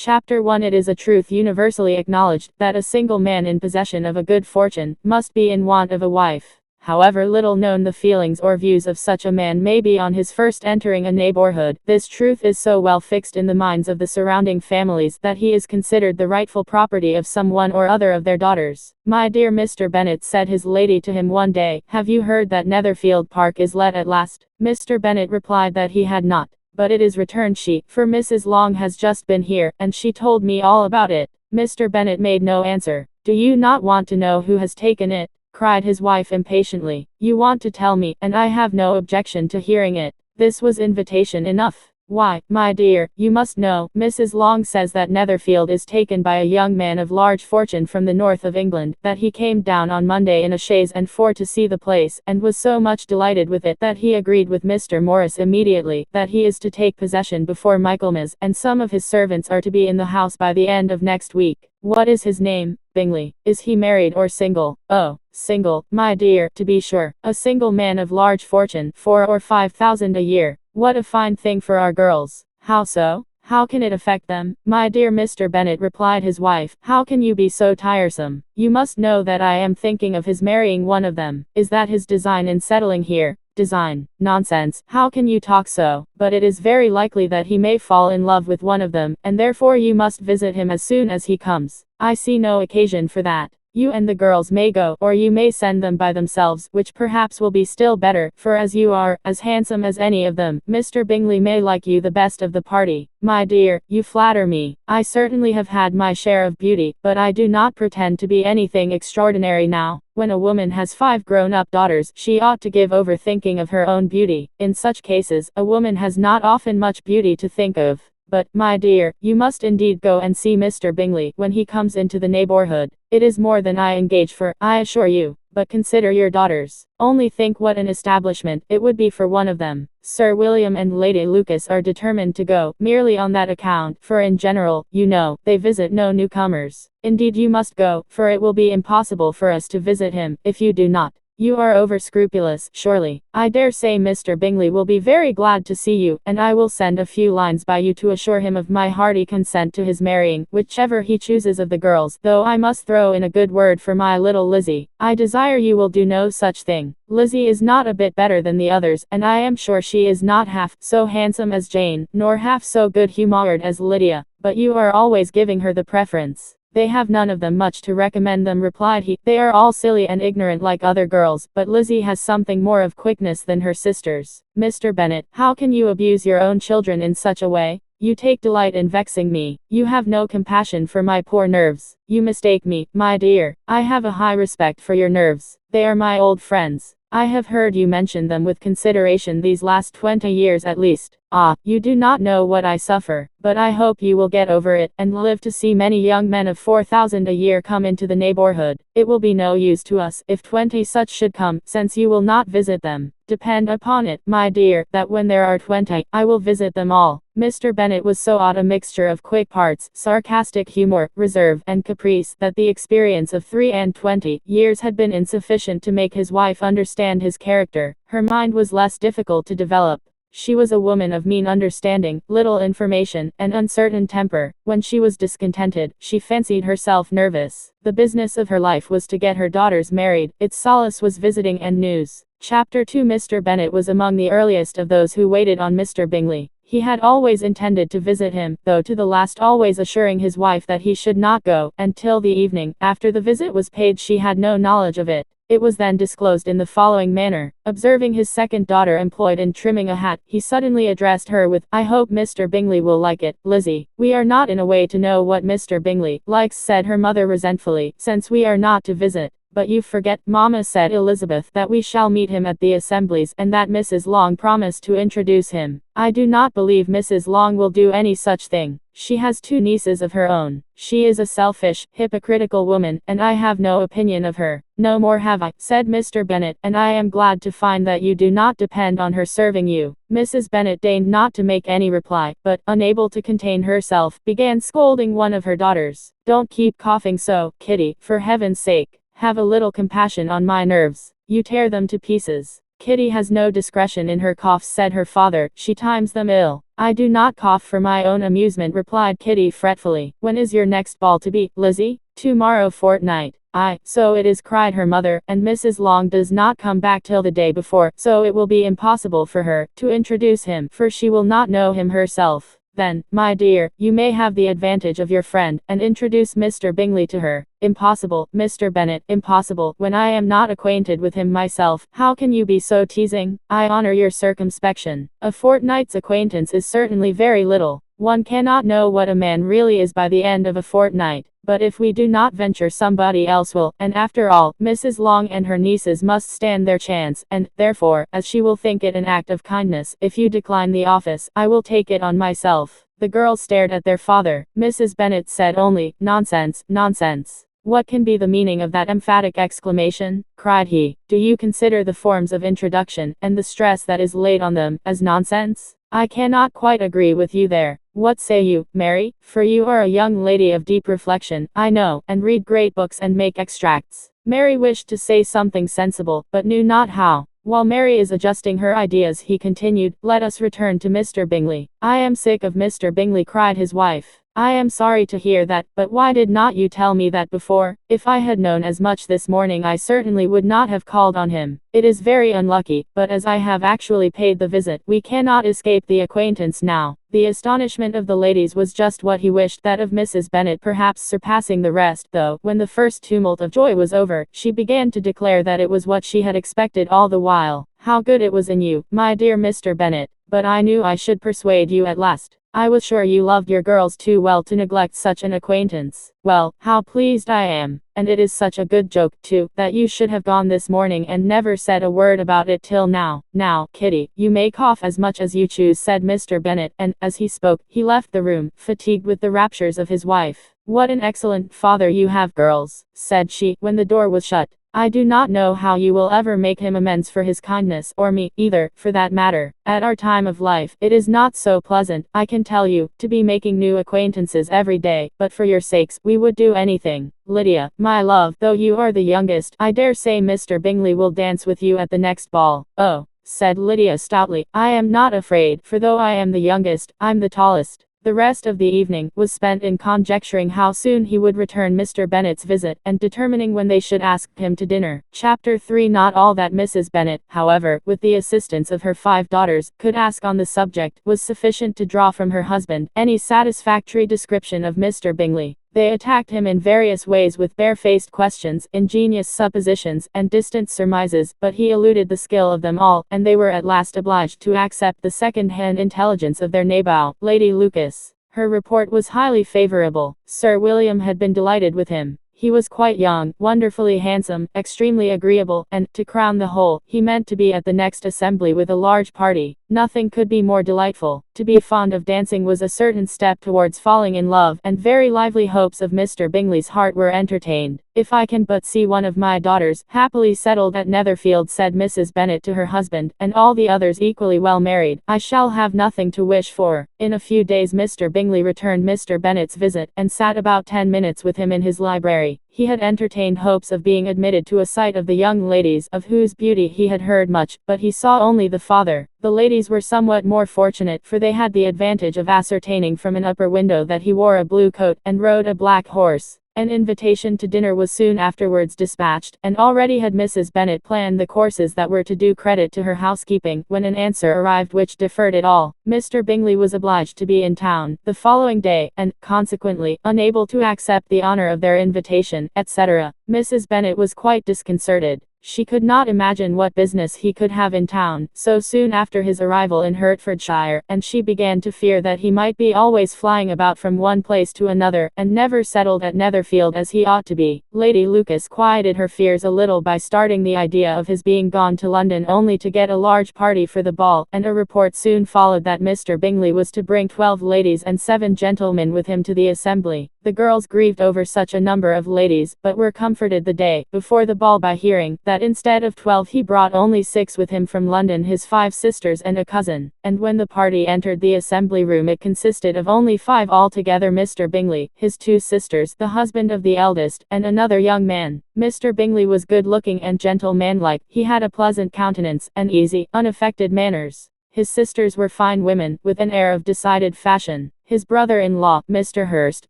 Chapter 1. It is a truth universally acknowledged, that a single man in possession of a good fortune, must be in want of a wife. However little known the feelings or views of such a man may be on his first entering a neighborhood, this truth is so well fixed in the minds of the surrounding families, that he is considered the rightful property of some one or other of their daughters. "My dear Mr. Bennet," said his lady to him one day, "have you heard that Netherfield Park is let at last?" Mr. Bennet replied that he had not. "But it is," returned she, "for Mrs. Long has just been here, and she told me all about it." Mr. Bennet made no answer. "Do you not want to know who has taken it?" cried his wife impatiently. "You want to tell me, and I have no objection to hearing it." This was invitation enough. "Why, my dear, you must know, Mrs. Long says that Netherfield is taken by a young man of large fortune from the north of England, that he came down on Monday in a chaise and four to see the place, and was so much delighted with it, that he agreed with Mr. Morris immediately, that he is to take possession before Michaelmas, and some of his servants are to be in the house by the end of next week. What is his name? Bingley. Is he married or single? Oh, single, my dear, to be sure. A single man of large fortune, 4,000 or 5,000 a year. What a fine thing for our girls. How so? How can it affect them?" "My dear Mr. Bennet," replied his wife, "how can you be so tiresome? You must know that I am thinking of his marrying one of them." "Is that his design in settling here?" "Design? Nonsense. How can you talk so? But it is very likely that he may fall in love with one of them, and therefore you must visit him as soon as he comes." "I see no occasion for that. You and the girls may go, or you may send them by themselves, which perhaps will be still better, for as you are, as handsome as any of them, Mr. Bingley may like you the best of the party." "My dear, you flatter me. I certainly have had my share of beauty, but I do not pretend to be anything extraordinary now. When a woman has 5 grown-up daughters, she ought to give over thinking of her own beauty. In such cases, a woman has not often much beauty to think of. But, my dear, you must indeed go and see Mr. Bingley when he comes into the neighborhood. It is more than I engage for, I assure you. But consider your daughters. Only think what an establishment it would be for one of them. Sir William and Lady Lucas are determined to go, merely on that account, for in general, you know, they visit no newcomers. Indeed you must go, for it will be impossible for us to visit him, if you do not. You are over scrupulous, surely. I dare say Mr. Bingley will be very glad to see you, and I will send a few lines by you to assure him of my hearty consent to his marrying, whichever he chooses of the girls, though I must throw in a good word for my little Lizzie. I desire you will do no such thing. Lizzie is not a bit better than the others, and I am sure she is not half so handsome as Jane, nor half so good-humoured as Lydia, but you are always giving her the preference." "They have none of them much to recommend them," replied he. "They are all silly and ignorant like other girls, but Lizzie has something more of quickness than her sisters." "Mr. Bennet, how can you abuse your own children in such a way? You take delight in vexing me. You have no compassion for my poor nerves. You mistake me, my dear. I have a high respect for your nerves. They are my old friends. I have heard you mention them with consideration these last 20 years at least. Ah, you do not know what I suffer, but I hope you will get over it, and live to see many young men of 4,000 a year come into the neighborhood. It will be no use to us, if 20 such should come, since you will not visit them. Depend upon it, my dear, that when there are 20, I will visit them all." Mr. Bennet was so odd a mixture of quick parts, sarcastic humor, reserve, and caprice, that the experience of 23 years had been insufficient to make his wife understand his character. Her mind was less difficult to develop. She was a woman of mean understanding, little information, and uncertain temper. When she was discontented, she fancied herself nervous. The business of her life was to get her daughters married. Its solace was visiting and news. Chapter 2. Mr. Bennet was among the earliest of those who waited on Mr. Bingley. He had always intended to visit him, though to the last always assuring his wife that he should not go, and till the evening, after the visit was paid, she had no knowledge of it. It was then disclosed in the following manner. Observing his second daughter employed in trimming a hat, he suddenly addressed her with, "I hope Mr. Bingley will like it, Lizzie." "We are not in a way to know what Mr. Bingley likes," said her mother resentfully, "since we are not to visit." "But you forget, mamma," said Elizabeth, "that we shall meet him at the assemblies, and that Mrs. Long promised to introduce him." "I do not believe Mrs. Long will do any such thing. She has 2 nieces of her own. She is a selfish, hypocritical woman, and I have no opinion of her." "No more have I," said Mr. Bennet, "and I am glad to find that you do not depend on her serving you." Mrs. Bennet deigned not to make any reply, but, unable to contain herself, began scolding one of her daughters. "Don't keep coughing so, Kitty, for heaven's sake. Have a little compassion on my nerves. You tear them to pieces. Kitty has no discretion in her coughs, said her father. She times them ill. I do not cough for my own amusement, replied Kitty fretfully. When is your next ball to be, Lizzie? Tomorrow fortnight. Aye, so it is, cried her mother, and Mrs. Long does not come back till the day before, so it will be impossible for her to introduce him, for she will not know him herself. Then, my dear, you may have the advantage of your friend, and introduce Mr. Bingley to her. Impossible, Mr. Bennet, impossible, when I am not acquainted with him myself. How can you be so teasing? I honor your circumspection. A fortnight's acquaintance is certainly very little. One cannot know what a man really is by the end of a fortnight. But if we do not venture, somebody else will, and after all, Mrs. Long and her nieces must stand their chance, and, therefore, as she will think it an act of kindness, if you decline the office, I will take it on myself. The girls stared at their father. Mrs. Bennet said only, nonsense, nonsense. What can be the meaning of that emphatic exclamation? Cried he. Do you consider the forms of introduction, and the stress that is laid on them, as nonsense? I cannot quite agree with you there. What say you, Mary? For you are a young lady of deep reflection, I know, and read great books and make extracts. Mary wished to say something sensible, but knew not how. While Mary is adjusting her ideas, he continued, let us return to Mr. Bingley. I am sick of Mr. Bingley, cried his wife. I am sorry to hear that, but why did not you tell me that before? If I had known as much this morning, I certainly would not have called on him. It is very unlucky, but as I have actually paid the visit, we cannot escape the acquaintance now. The astonishment of the ladies was just what he wished, that of Mrs. Bennet perhaps surpassing the rest, though, when the first tumult of joy was over, she began to declare that it was what she had expected all the while. How good it was in you, my dear Mr. Bennet, but I knew I should persuade you at last. I was sure you loved your girls too well to neglect such an acquaintance. Well, how pleased I am, and it is such a good joke, too, that you should have gone this morning and never said a word about it till now. Now, Kitty, you may cough as much as you choose, said Mr. Bennet, and, as he spoke, he left the room, fatigued with the raptures of his wife. What an excellent father you have, girls, said she, when the door was shut. I do not know how you will ever make him amends for his kindness, or me, either, for that matter. At our time of life, it is not so pleasant, I can tell you, to be making new acquaintances every day, but for your sakes, we would do anything. Lydia, my love, though you are the youngest, I dare say Mr. Bingley will dance with you at the next ball. Oh, said Lydia stoutly, I am not afraid, for though I am the youngest, I'm the tallest. The rest of the evening was spent in conjecturing how soon he would return Mr. Bennet's visit, and determining when they should ask him to dinner. Chapter 3. Not all that Mrs. Bennet, however, with the assistance of her 5 daughters, could ask on the subject, was sufficient to draw from her husband any satisfactory description of Mr. Bingley. They attacked him in various ways with barefaced questions, ingenious suppositions, and distant surmises, but he eluded the skill of them all, and they were at last obliged to accept the second-hand intelligence of their neighbour, Lady Lucas. Her report was highly favourable. Sir William had been delighted with him. He was quite young, wonderfully handsome, extremely agreeable, and, to crown the whole, he meant to be at the next assembly with a large party. Nothing could be more delightful. To be fond of dancing was a certain step towards falling in love, and very lively hopes of Mr. Bingley's heart were entertained. If I can but see one of my daughters happily settled at Netherfield, said Mrs. Bennet to her husband, and all the others equally well married, I shall have nothing to wish for. In a few days Mr. Bingley returned Mr. Bennet's visit, and sat about 10 minutes with him in his library. He had entertained hopes of being admitted to a sight of the young ladies, of whose beauty he had heard much, but he saw only the father. The ladies were somewhat more fortunate, for they had the advantage of ascertaining from an upper window that he wore a blue coat, and rode a black horse. An invitation to dinner was soon afterwards dispatched, and already had Mrs. Bennet planned the courses that were to do credit to her housekeeping, when an answer arrived which deferred it all. Mr. Bingley was obliged to be in town the following day, and, consequently, unable to accept the honour of their invitation, etc. Mrs. Bennet was quite disconcerted. She could not imagine what business he could have in town, so soon after his arrival in Hertfordshire, and she began to fear that he might be always flying about from one place to another, and never settled at Netherfield as he ought to be. Lady Lucas quieted her fears a little by starting the idea of his being gone to London only to get a large party for the ball, and a report soon followed that Mr. Bingley was to bring 12 ladies and 7 gentlemen with him to the assembly. The girls grieved over such a number of ladies, but were comforted the day before the ball by hearing that instead of 12 he brought only 6 with him from London, his 5 sisters and a cousin. And when the party entered the assembly room it consisted of only 5 altogether: Mr. Bingley, his 2 sisters, the husband of the eldest, and another young man. Mr. Bingley was good-looking and gentlemanlike. He had a pleasant countenance, and easy, unaffected manners. His sisters were fine women, with an air of decided fashion. His brother-in-law, Mr. Hurst,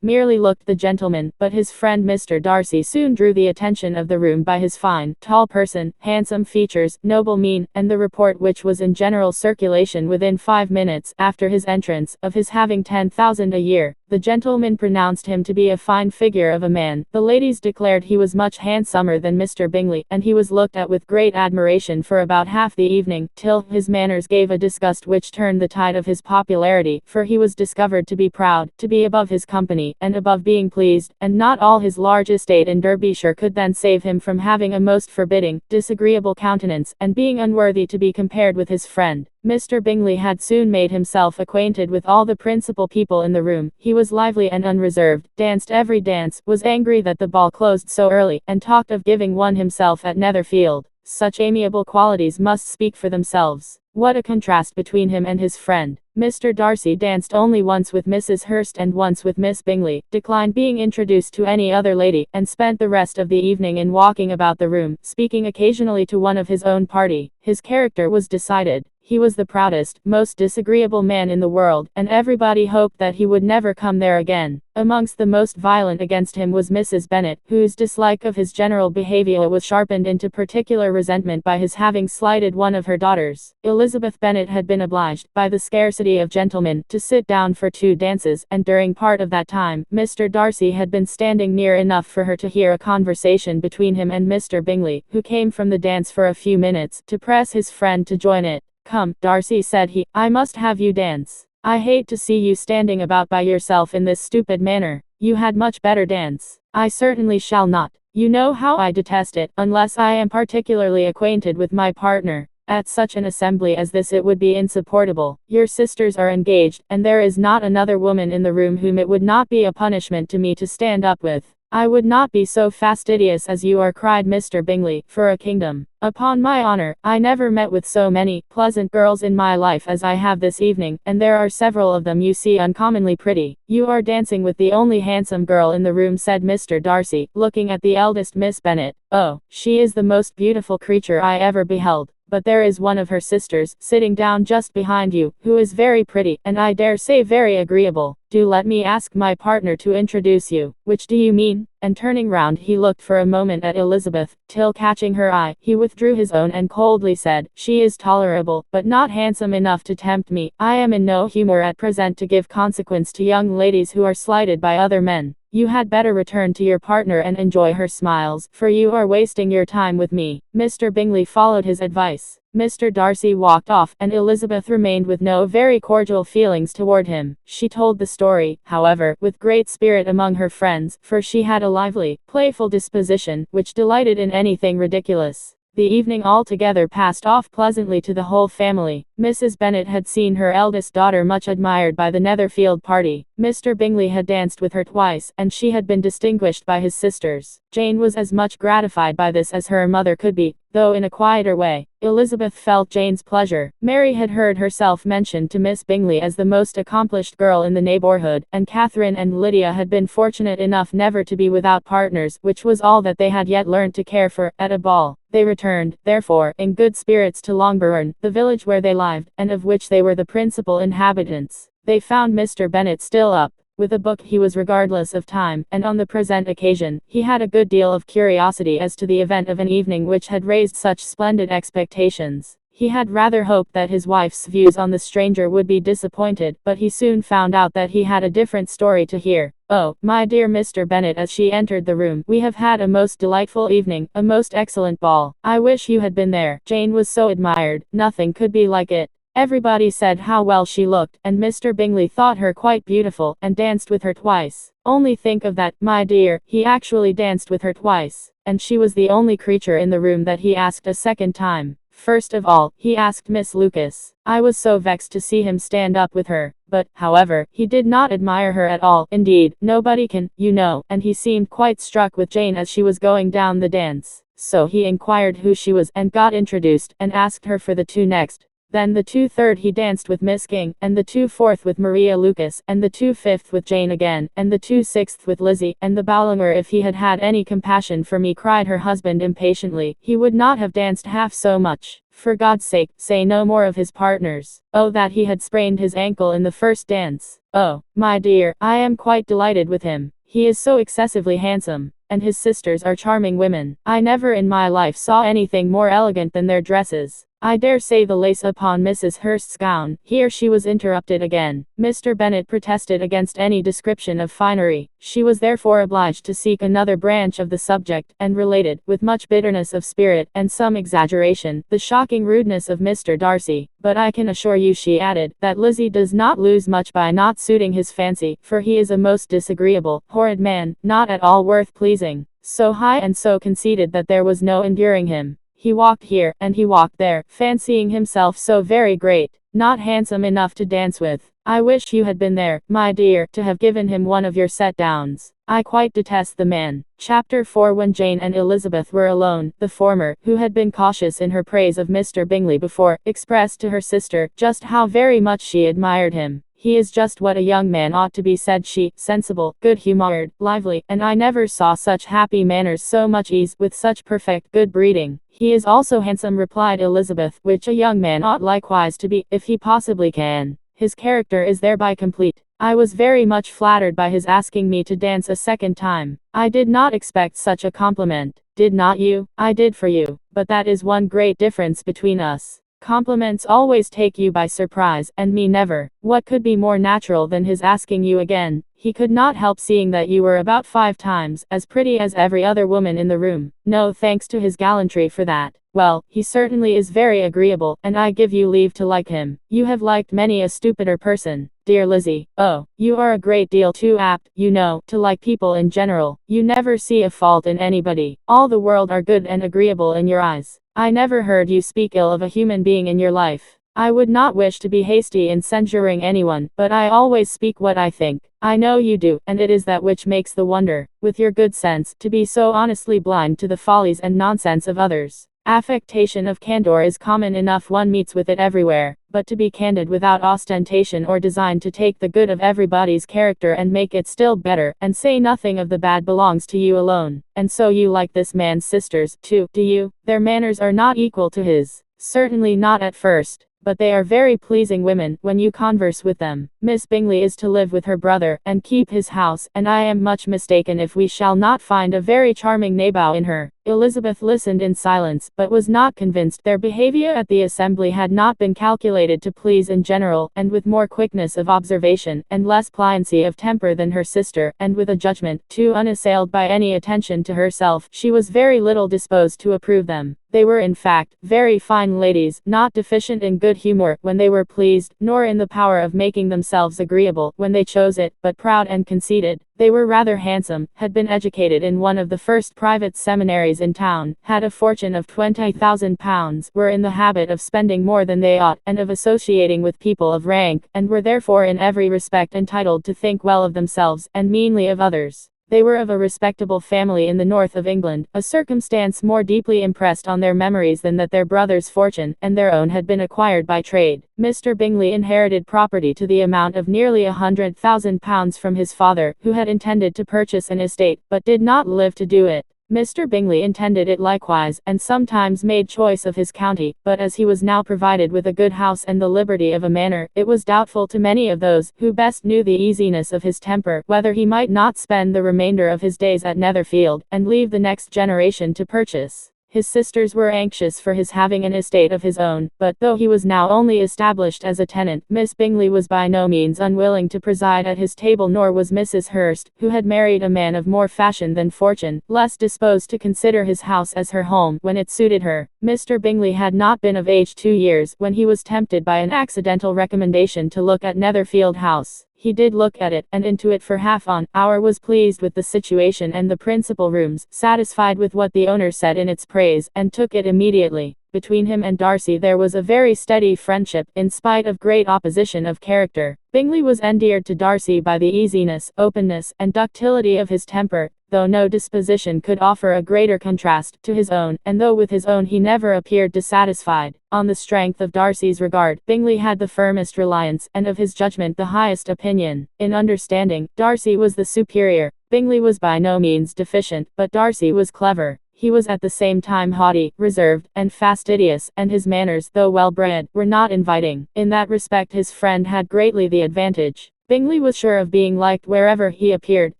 merely looked the gentleman, but his friend Mr. Darcy soon drew the attention of the room by his fine, tall person, handsome features, noble mien, and the report which was in general circulation within 5 minutes after his entrance, of his having 10,000 a year. The gentlemen pronounced him to be a fine figure of a man. The ladies declared he was much handsomer than Mr. Bingley, and he was looked at with great admiration for about half the evening, till his manners gave a disgust which turned the tide of his popularity, for he was discovered to be proud, to be above his company, and above being pleased, and not all his large estate in Derbyshire could then save him from having a most forbidding, disagreeable countenance, and being unworthy to be compared with his friend. Mr. Bingley had soon made himself acquainted with all the principal people in the room. He was lively and unreserved, danced every dance, was angry that the ball closed so early, and talked of giving one himself at Netherfield. Such amiable qualities must speak for themselves. What a contrast between him and his friend! Mr. Darcy danced only once with Mrs. Hurst and once with Miss Bingley, declined being introduced to any other lady, and spent the rest of the evening in walking about the room, speaking occasionally to one of his own party. His character was decided. He was the proudest, most disagreeable man in the world, and everybody hoped that he would never come there again. Amongst the most violent against him was Mrs. Bennet, whose dislike of his general behaviour was sharpened into particular resentment by his having slighted one of her daughters. Elizabeth Bennet had been obliged, by the scarcity of gentlemen, to sit down for 2 dances, and during part of that time, Mr. Darcy had been standing near enough for her to hear a conversation between him and Mr. Bingley, who came from the dance for a few minutes, to press his friend to join it. "Come, Darcy," said he, "I must have you dance. I hate to see you standing about by yourself in this stupid manner. You had much better dance." "I certainly shall not. You know how I detest it, unless I am particularly acquainted with my partner. At such an assembly as this it would be insupportable. Your sisters are engaged, and there is not another woman in the room whom it would not be a punishment to me to stand up with." "I would not be so fastidious as you are," cried Mr. Bingley, "for a kingdom. Upon my honor, I never met with so many pleasant girls in my life as I have this evening, and there are several of them you see uncommonly pretty." "You are dancing with the only handsome girl in the room," said Mr. Darcy, looking at the eldest Miss Bennet. "Oh, she is the most beautiful creature I ever beheld. But there is one of her sisters, sitting down just behind you, who is very pretty, and I dare say very agreeable. Do let me ask my partner to introduce you." "Which do you mean?" And turning round he looked for a moment at Elizabeth, till catching her eye, he withdrew his own and coldly said, "She is tolerable, but not handsome enough to tempt me. I am in no humour at present to give consequence to young ladies who are slighted by other men. You had better return to your partner and enjoy her smiles, for you are wasting your time with me." Mr. Bingley followed his advice. Mr. Darcy walked off, and Elizabeth remained with no very cordial feelings toward him. She told the story, however, with great spirit among her friends, for she had a lively, playful disposition, which delighted in anything ridiculous. The evening altogether passed off pleasantly to the whole family. Mrs. Bennet had seen her eldest daughter much admired by the Netherfield party. Mr. Bingley had danced with her twice, and she had been distinguished by his sisters. Jane was as much gratified by this as her mother could be, though in a quieter way. Elizabeth felt Jane's pleasure. Mary had heard herself mentioned to Miss Bingley as the most accomplished girl in the neighbourhood, and Catherine and Lydia had been fortunate enough never to be without partners, which was all that they had yet learned to care for, at a ball. They returned, therefore, in good spirits to Longbourn, the village where they lived, and of which they were the principal inhabitants. They found Mr. Bennet still up. With a book he was regardless of time, and on the present occasion, he had a good deal of curiosity as to the event of an evening which had raised such splendid expectations. He had rather hoped that his wife's views on the stranger would be disappointed, but he soon found out that he had a different story to hear. "Oh, my dear Mr. Bennet," as she entered the room, "we have had a most delightful evening, a most excellent ball. I wish you had been there. Jane was so admired, nothing could be like it. Everybody said how well she looked, and Mr. Bingley thought her quite beautiful, and danced with her twice. Only think of that, my dear, he actually danced with her twice, and she was the only creature in the room that he asked a second time. First of all, he asked Miss Lucas. I was so vexed to see him stand up with her, but, however, he did not admire her at all. Indeed, nobody can, you know, and he seemed quite struck with Jane as she was going down the dance. So he inquired who she was, and got introduced, and asked her for the two next. Then the 2/3 he danced with Miss King, and the 2/4 with Maria Lucas, and the 2/5 with Jane again, and the 2/6 with Lizzie, and the Ballinger. If he had had any compassion for me, cried her husband impatiently, he would not have danced half so much. For God's sake, say no more of his partners. Oh, that he had sprained his ankle in the first dance. Oh, my dear, I am quite delighted with him. He is so excessively handsome, and his sisters are charming women. I never in my life saw anything more elegant than their dresses. I dare say the lace upon Mrs. Hurst's gown." Here she was interrupted again. Mr. Bennet protested against any description of finery. She was therefore obliged to seek another branch of the subject, and related, with much bitterness of spirit, and some exaggeration, the shocking rudeness of Mr. Darcy. "But I can assure you," she added, "that Lizzie does not lose much by not suiting his fancy, for he is a most disagreeable, horrid man, not at all worth pleasing, so high and so conceited that there was no enduring him. He walked here, and he walked there, fancying himself so very great, not handsome enough to dance with. I wish you had been there, my dear, to have given him one of your set-downs. I quite detest the man." Chapter 4. When Jane and Elizabeth were alone, the former, who had been cautious in her praise of Mr. Bingley before, expressed to her sister just how very much she admired him. "He is just what a young man ought to be," said she, "sensible, good-humoured, lively, and I never saw such happy manners, so much ease, with such perfect good breeding." "He is also handsome," replied Elizabeth, "which a young man ought likewise to be, if he possibly can. His character is thereby complete. I was very much flattered by his asking me to dance a second time. I did not expect such a compliment. Did not you? I did for you, but that is one great difference between us. Compliments always take you by surprise, and me never. What could be more natural than his asking you again? He could not help seeing that you were about 5 times as pretty as every other woman in the room. No thanks to his gallantry for that. Well, he certainly is very agreeable, and I give you leave to like him. You have liked many a stupider person, dear Lizzie. Oh, you are a great deal too apt, you know, to like people in general. You never see a fault in anybody. All the world are good and agreeable in your eyes. I never heard you speak ill of a human being in your life. I would not wish to be hasty in censuring anyone, but I always speak what I think. I know you do, and it is that which makes the wonder, with your good sense, to be so honestly blind to the follies and nonsense of others. Affectation of candor is common enough, one meets with it everywhere, but to be candid without ostentation or design to take the good of everybody's character and make it still better, and say nothing of the bad, belongs to you alone. And so you like this man's sisters, too, do you? Their manners are not equal to his. Certainly not at first, but they are very pleasing women when you converse with them. Miss Bingley is to live with her brother, and keep his house, and I am much mistaken if we shall not find a very charming nabob in her. Elizabeth listened in silence, but was not convinced. Their behavior at the assembly had not been calculated to please in general, and with more quickness of observation, and less pliancy of temper than her sister, and with a judgment, too unassailed by any attention to herself, she was very little disposed to approve them. They were in fact, very fine ladies, not deficient in good humour, when they were pleased, nor in the power of making themselves agreeable, when they chose it, but proud and conceited. They were rather handsome, had been educated in one of the first private seminaries in town, had a fortune of £20,000, were in the habit of spending more than they ought, and of associating with people of rank, and were therefore in every respect entitled to think well of themselves, and meanly of others. They were of a respectable family in the north of England, a circumstance more deeply impressed on their memories than that their brother's fortune, and their own, had been acquired by trade. Mr. Bingley inherited property to the amount of nearly £100,000 from his father, who had intended to purchase an estate, but did not live to do it. Mr. Bingley intended it likewise, and sometimes made choice of his county, but as he was now provided with a good house and the liberty of a manor, it was doubtful to many of those, who best knew the easiness of his temper, whether he might not spend the remainder of his days at Netherfield, and leave the next generation to purchase. His sisters were anxious for his having an estate of his own, but though he was now only established as a tenant, Miss Bingley was by no means unwilling to preside at his table, nor was Mrs. Hurst, who had married a man of more fashion than fortune, less disposed to consider his house as her home, when it suited her. Mr. Bingley had not been of age 2 years, when he was tempted by an accidental recommendation to look at Netherfield House. He did look at it, and into it for half an hour, was pleased with the situation and the principal rooms, satisfied with what the owner said in its praise, and took it immediately. Between him and Darcy there was a very steady friendship, in spite of great opposition of character. Bingley was endeared to Darcy by the easiness, openness, and ductility of his temper, though no disposition could offer a greater contrast to his own, and though with his own he never appeared dissatisfied. On the strength of Darcy's regard, Bingley had the firmest reliance, and of his judgment the highest opinion. In understanding, Darcy was the superior. Bingley was by no means deficient, but Darcy was clever. He was at the same time haughty, reserved, and fastidious, and his manners, though well-bred, were not inviting. In that respect his friend had greatly the advantage. Bingley was sure of being liked wherever he appeared.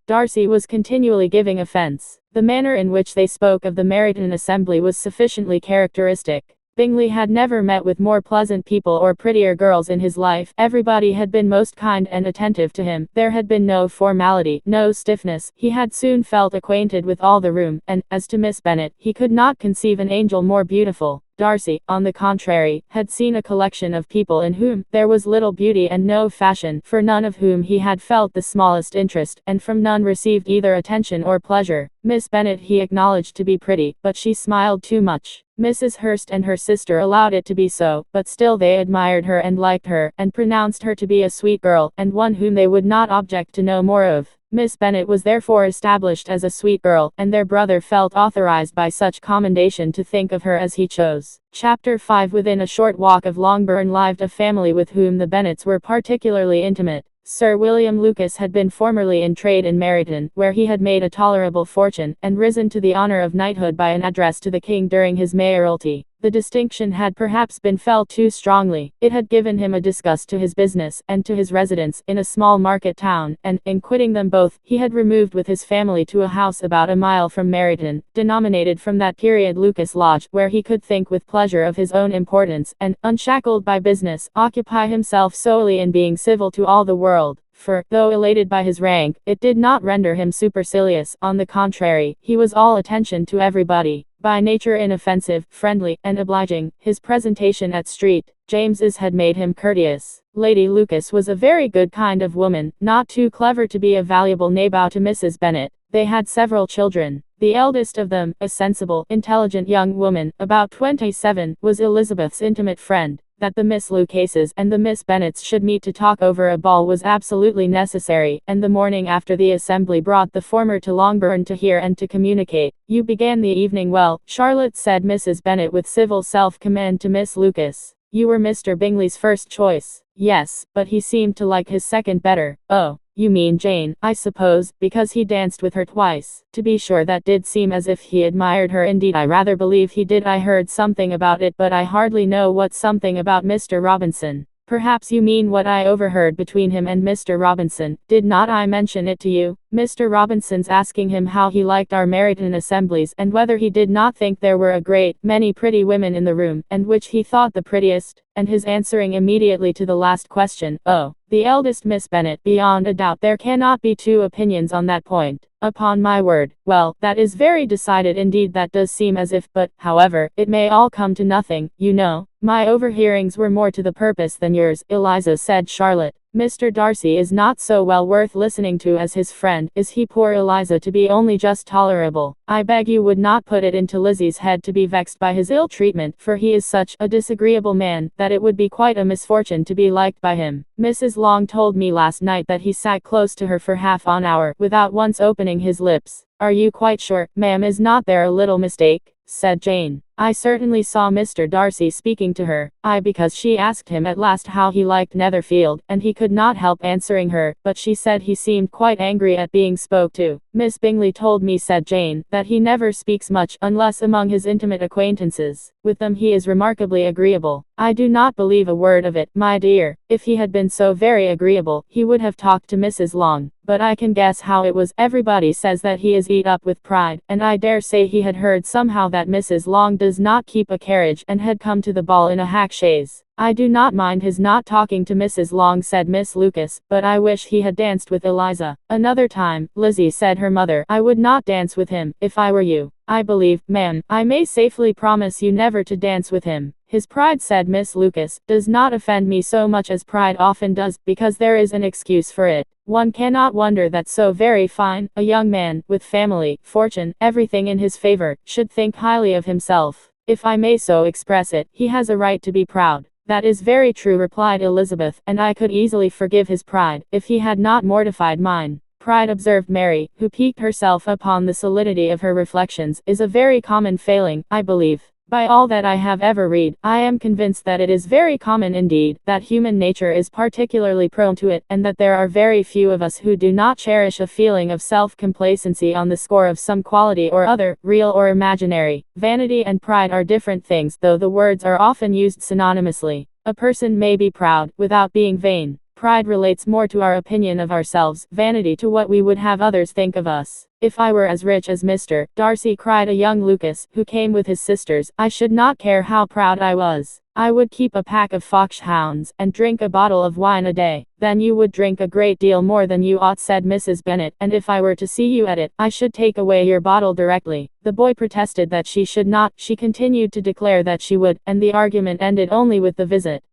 Darcy was continually giving offence. The manner in which they spoke of the Meryton assembly was sufficiently characteristic. Bingley had never met with more pleasant people or prettier girls in his life. Everybody had been most kind and attentive to him. There had been no formality, no stiffness. He had soon felt acquainted with all the room, and, as to Miss Bennet, he could not conceive an angel more beautiful. Darcy, on the contrary, had seen a collection of people in whom there was little beauty and no fashion, for none of whom he had felt the smallest interest, and from none received either attention or pleasure. Miss Bennet he acknowledged to be pretty, but she smiled too much. Mrs. Hurst and her sister allowed it to be so, but still they admired her and liked her, and pronounced her to be a sweet girl, and one whom they would not object to know more of. Miss Bennet was therefore established as a sweet girl, and their brother felt authorized by such commendation to think of her as he chose. Chapter 5. Within a short walk of Longbourn lived a family with whom the Bennets were particularly intimate. Sir William Lucas had been formerly in trade in Meryton, where he had made a tolerable fortune, and risen to the honour of knighthood by an address to the king during his mayoralty. The distinction had perhaps been felt too strongly. It had given him a disgust to his business, and to his residence in a small market town, and, in quitting them both, he had removed with his family to a house about a mile from Meryton, denominated from that period Lucas Lodge, where he could think with pleasure of his own importance, and, unshackled by business, occupy himself solely in being civil to all the world. For, though elated by his rank, it did not render him supercilious. On the contrary, he was all attention to everybody. By nature inoffensive, friendly, and obliging, his presentation at St. James's had made him courteous. Lady Lucas was a very good kind of woman, not too clever to be a valuable neighbour to Mrs. Bennet. They had several children. The eldest of them, a sensible, intelligent young woman, about 27, was Elizabeth's intimate friend. That the Miss Lucases and the Miss Bennets should meet to talk over a ball was absolutely necessary, and the morning after the assembly brought the former to Longbourn to hear and to communicate. "You began the evening well, Charlotte," said Mrs. Bennet with civil self-command to Miss Lucas. "You were Mr. Bingley's first choice." "Yes, but he seemed to like his second better." "Oh. You mean Jane, I suppose, because he danced with her twice." "To be sure, that did seem as if he admired her. Indeed, I rather believe he did. I heard something about it, but I hardly know what something about Mr. Robinson." "Perhaps you mean what I overheard between him and Mr. Robinson. Did not I mention it to you? Mr. Robinson's asking him how he liked our Meryton assemblies, and whether he did not think there were a great many pretty women in the room, and which he thought the prettiest, and his answering immediately to the last question, 'Oh, the eldest Miss Bennet.' Beyond a doubt there cannot be two opinions on that point." "Upon my word. Well, that is very decided indeed. That does seem as if, but, however, it may all come to nothing, you know. My overhearings were more to the purpose than yours, Eliza," said Charlotte. "Mr. Darcy is not so well worth listening to as his friend, is he, poor Eliza, to be only just tolerable? I beg you would not put it into Lizzie's head to be vexed by his ill treatment, for he is such a disagreeable man, that it would be quite a misfortune to be liked by him. Mrs. Long told me last night that he sat close to her for half an hour, without once opening his lips." "Are you quite sure, ma'am? Is not there a little mistake?" said Jane. "I certainly saw Mr. Darcy speaking to her." Because she asked him at last how he liked Netherfield, and he could not help answering her, but she said he seemed quite angry at being spoke to." "Miss Bingley told me," said Jane, "that he never speaks much, unless among his intimate acquaintances. With them he is remarkably agreeable." "I do not believe a word of it, my dear. If he had been so very agreeable, he would have talked to Mrs. Long. But I can guess how it was. Everybody says that he is eat up with pride, and I dare say he had heard somehow that Mrs. Long does not keep a carriage, and had come to the ball in a hack chaise." "I do not mind his not talking to Mrs. Long," said Miss Lucas, "but I wish he had danced with Eliza." "Another time, Lizzie," said her mother, "I would not dance with him, if I were you." "I believe, ma'am, I may safely promise you never to dance with him. His pride," said Miss Lucas, "does not offend me so much as pride often does, because there is an excuse for it. One cannot wonder that so very fine a young man, with family, fortune, everything in his favor, should think highly of himself. if I may so express it, he has a right to be proud. That is very true, replied Elizabeth, and I could easily forgive his pride, if he had not mortified mine. Pride, observed Mary, who piqued herself upon the solidity of her reflections, is a very common failing, I believe. By all that I have ever read, I am convinced that it is very common indeed, that human nature is particularly prone to it, and that there are very few of us who do not cherish a feeling of self-complacency on the score of some quality or other, real or imaginary. Vanity and pride are different things, though the words are often used synonymously. A person may be proud, without being vain. Pride relates more to our opinion of ourselves, vanity to what we would have others think of us. If I were as rich as Mr. Darcy, cried a young Lucas, who came with his sisters, I should not care how proud I was. I would keep a pack of foxhounds, and drink a bottle of wine a day. Then you would drink a great deal more than you ought, said Mrs. Bennet, and if I were to see you at it, I should take away your bottle directly. The boy protested that she should not, she continued to declare that she would, and the argument ended only with the visit.